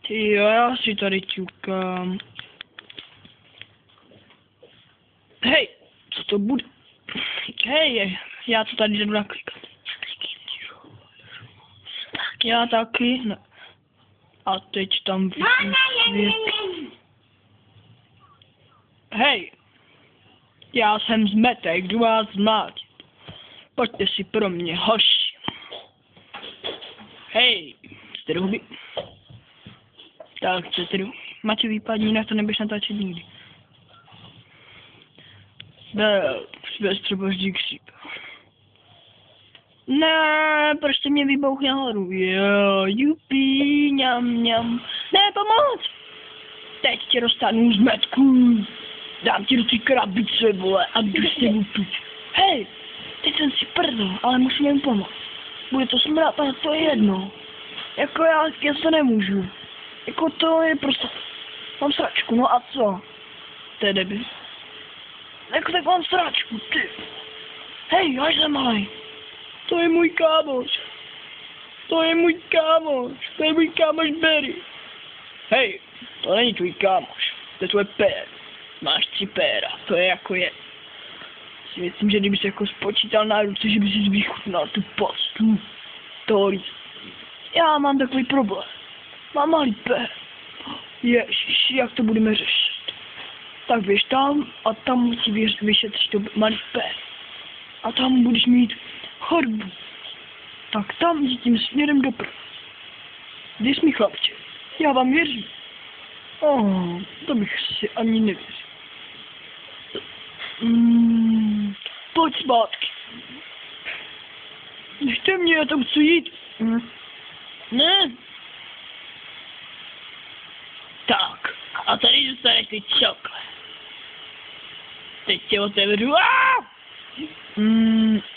Jo, já si tady ťukám. Hej, co to bude? Hej, já to tady jdu naklikat. Já taky, ne. A teď tam vidím svět. Hej, já jsem Zmetek, jdu vás zmlátit. Pojďte si pro mě, hoši. Hej, jste ruby. Tak, jste ruby. Maťo výpadní, jinak to nebudeš natáčet nikdy. Bez třeboždí kříp. Ne, proč jste mě vybouch nahoru? Jo, jupi, ňam. Ne, pomoc! Teď tě dostanu Zmetku. Dám ti do ty krabice, vole, a jdu s tebou tuč. Hej, teď jsem si prdl, ale musím jim pomoct. Bude to smrát, ale to je jedno. Jako já to nemůžu. Jako to je prostě... Mám sračku, no a co? To je debil. Jako tak mám sračku, ty. Hej, až jsem malej. To je můj kámoš. To je můj kámoš Barry. Hej, to není tvůj kámoš. To je tvůj pér. Máš 3 péra, to je jako je. Si myslím, že kdyby se jako spočítal na ruce, že by si vychutnal tu poctu. Já mám takový problém. Mám malý pér. Ježiš, jak to budeme řešit? Tak běž tam a tam musí vyšetřit to malý pér. A tam budeš mít chodbu. Tak tam jdi tím směrem doprava. Věř mi, chlapče, já vám věřím. To bych si ani nevěřil. Pojď zpátky. Nechte mě, já tam chci jít. Ne. Tak, a tady dostaneš ty čokle. Teď tě otevřu.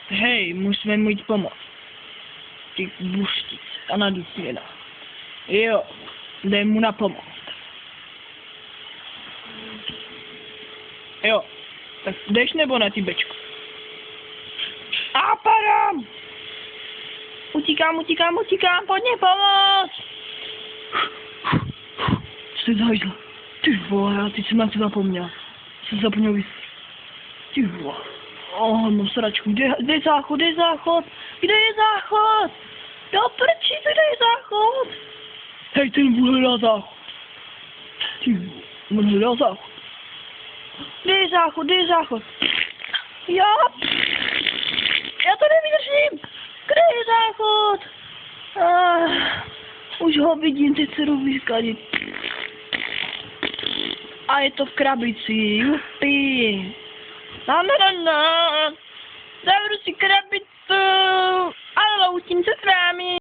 Hej, musíme mu jít pomoct. Ty buštice, a nadusměna. Jo, dej mu na pomoc. Jo, tak jdeš nebo ne, ty bečko? A padám! Utíkám, pojď mě pomoct! Co to je Ty vole, já teď jsem na to zapomněl. Jsem zapomněl vysvětlit. Ty vole. Mám sračku, kde je záchod? Kde je záchod? Do prči, kde je záchod? Hej, ten vůl hledá záchod. Ty vole, on hledá záchod. Kde je záchod? Já to nevydržím. Kde je záchod? Už ho vidím, teď se jdu vyskladit. A je to v krabici, jupi. Zavřu si krabicu a loutím se s vámi.